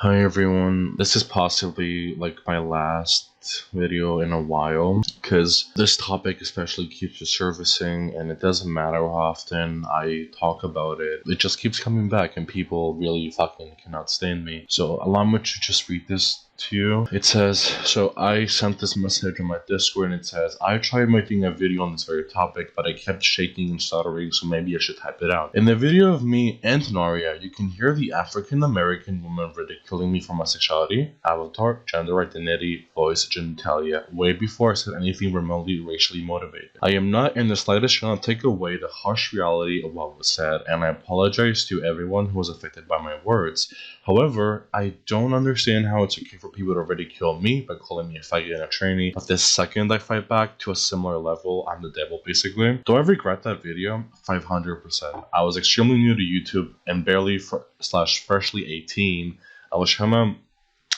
Hi everyone, this is possibly like my last video in a while because this topic especially keeps resurfacing and it doesn't matter how often I talk about it, it just keeps coming back and people really fucking cannot stand me. So allow me to just read this to you. It says, so I sent this message on my Discord and it says, I tried making a video on this very topic, but I kept shaking and stuttering, so maybe I should type it out. In the video of me and Naria, you can hear the African American woman ridiculing me for my sexuality, avatar, gender identity, voice, genitalia, way before I said anything remotely racially motivated. I am not in the slightest trying to take away the harsh reality of what was said, and I apologize to everyone who was affected by my words. However, I don't understand how it's okay for people to ridicule me by calling me a faggot and a tranny, but the second I fight back to a similar level, I'm the devil basically. Do I regret that video? 500%. I was extremely new to YouTube and barely freshly 18. I was trying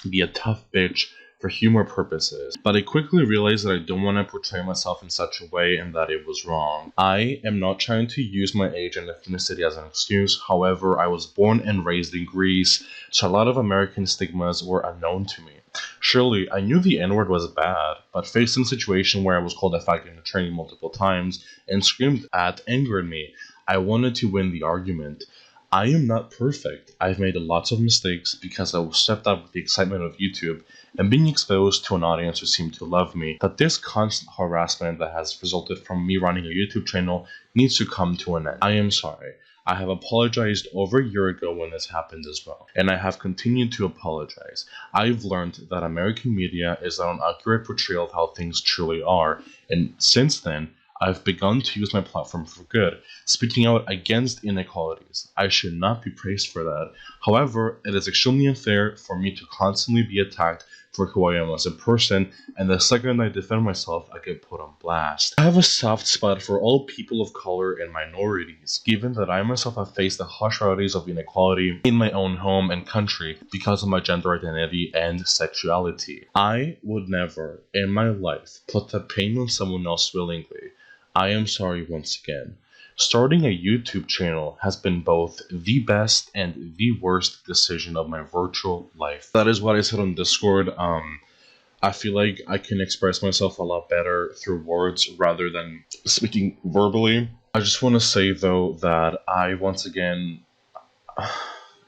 to be a tough bitch for humor purposes, but I quickly realized that I don't want to portray myself in such a way and that it was wrong. I am not trying to use my age and ethnicity as an excuse. However, I was born and raised in Greece, so a lot of American stigmas were unknown to me. Surely, I knew the N-word was bad, but facing a situation where I was called a faggot in a training multiple times and screamed at angered me. I wanted to win the argument. I am not perfect. I've made lots of mistakes because I was swept up with the excitement of YouTube and being exposed to an audience who seemed to love me. That this constant harassment that has resulted from me running a YouTube channel needs to come to an end. I am sorry. I have apologized over a year ago when this happened as well, and I have continued to apologize. I've learned that American media is not an accurate portrayal of how things truly are, and since then, I've begun to use my platform for good, speaking out against inequalities. I should not be praised for that. However, it is extremely unfair for me to constantly be attacked for who I am as a person, and the second I defend myself, I get put on blast. I have a soft spot for all people of color and minorities, given that I myself have faced the harsh realities of inequality in my own home and country because of my gender identity and sexuality. I would never, in my life, put the pain on someone else willingly. I am sorry once again. Starting a YouTube channel has been both the best and the worst decision of my virtual life. That is what I said on Discord. I feel like I can express myself a lot better through words rather than speaking verbally. I just want to say though that I once again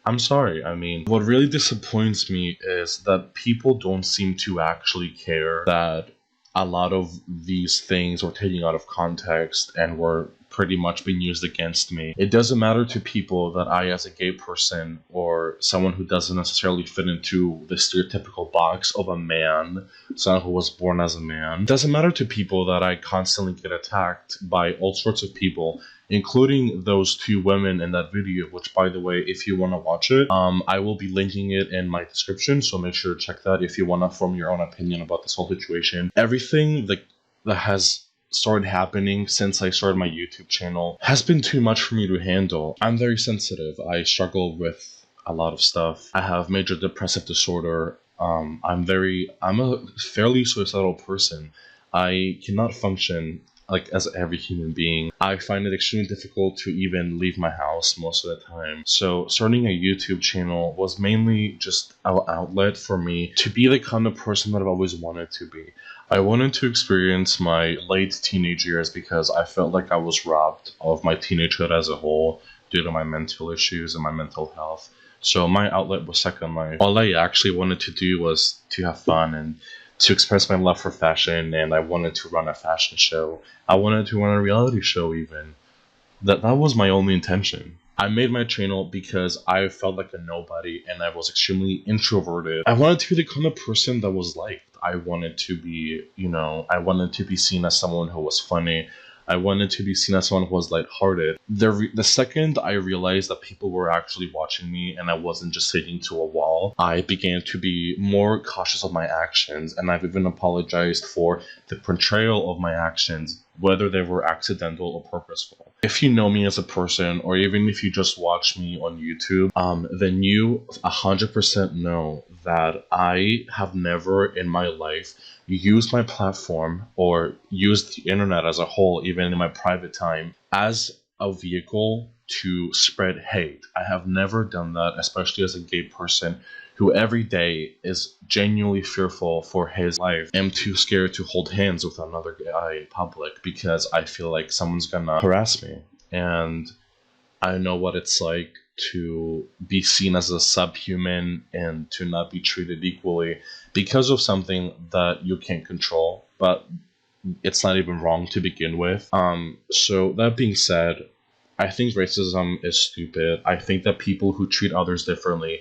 I'm sorry. I mean, what really disappoints me is that people don't seem to actually care that a lot of these things were taken out of context and were pretty much being used against me. It doesn't matter to people that I, as a gay person or someone who doesn't necessarily fit into the stereotypical box of a man, someone who was born as a man. It doesn't matter to people that I constantly get attacked by all sorts of people, including those two women in that video, which, by the way, if you want to watch it, I will be linking it in my description, so make sure to check that if you want to form your own opinion about this whole situation. Everything that has started happening since I started my YouTube channel has been too much for me to handle. I'm very sensitive. I struggle with a lot of stuff. I have major depressive disorder. I'm a fairly suicidal person. I cannot function like as every human being. I find it extremely difficult to even leave my house most of the time. So starting a YouTube channel was mainly just an outlet for me to be the kind of person that I've always wanted to be. I wanted to experience my late teenage years because I felt like I was robbed of my teenagehood as a whole due to my mental issues and my mental health. So my outlet was Second Life. All I actually wanted to do was to have fun and to express my love for fashion, and I wanted to run a fashion show. I wanted to run a reality show even. That was my only intention. I made my channel because I felt like a nobody and I was extremely introverted. I wanted to be the kind of person that was liked. I wanted to be, I wanted to be seen as someone who was funny. I wanted to be seen as someone who was lighthearted. The second I realized that people were actually watching me and I wasn't just sitting to a wall, I began to be more cautious of my actions, and I've even apologized for the portrayal of my actions, whether they were accidental or purposeful. If you know me as a person, or even if you just watch me on YouTube, then you 100% know that I have never in my life used my platform or used the internet as a whole, even in my private time, as a vehicle to spread hate. I have never done that, especially as a gay person who every day is genuinely fearful for his life. I'm too scared to hold hands with another guy in public because I feel like someone's gonna harass me. And I know what it's like to be seen as a subhuman and to not be treated equally because of something that you can't control, but it's not even wrong to begin with. So that being said, I think racism is stupid. I think that people who treat others differently,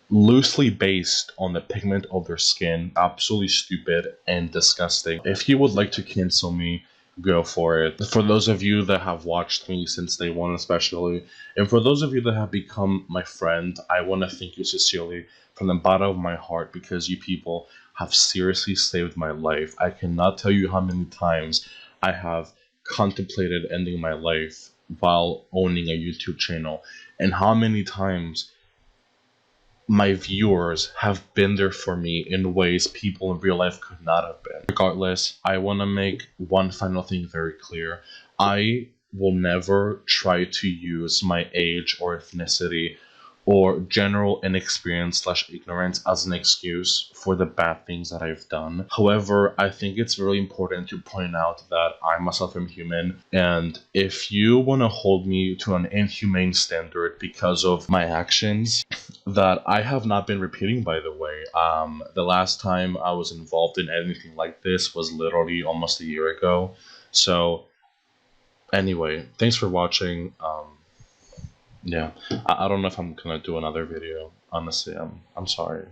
loosely based on the pigment of their skin, absolutely stupid and disgusting. If you would like to cancel me, go for it. For those of you that have watched me since day one, especially, and for those of you that have become my friend, I want to thank you sincerely from the bottom of my heart because you people have seriously saved my life. I cannot tell you how many times I have contemplated ending my life while owning a YouTube channel, and how many times my viewers have been there for me in ways people in real life could not have been. Regardless, I want to make one final thing very clear. I will never try to use my age or ethnicity or general inexperience slash ignorance as an excuse for the bad things that I've done. However, I think it's really important to point out that I myself am human, and if you want to hold me to an inhumane standard because of my actions, that I have not been repeating, by the way. The last time I was involved in anything like this was literally almost a year ago. So, anyway, thanks for watching. Yeah, I don't know if I'm gonna do another video. Honestly, I'm sorry.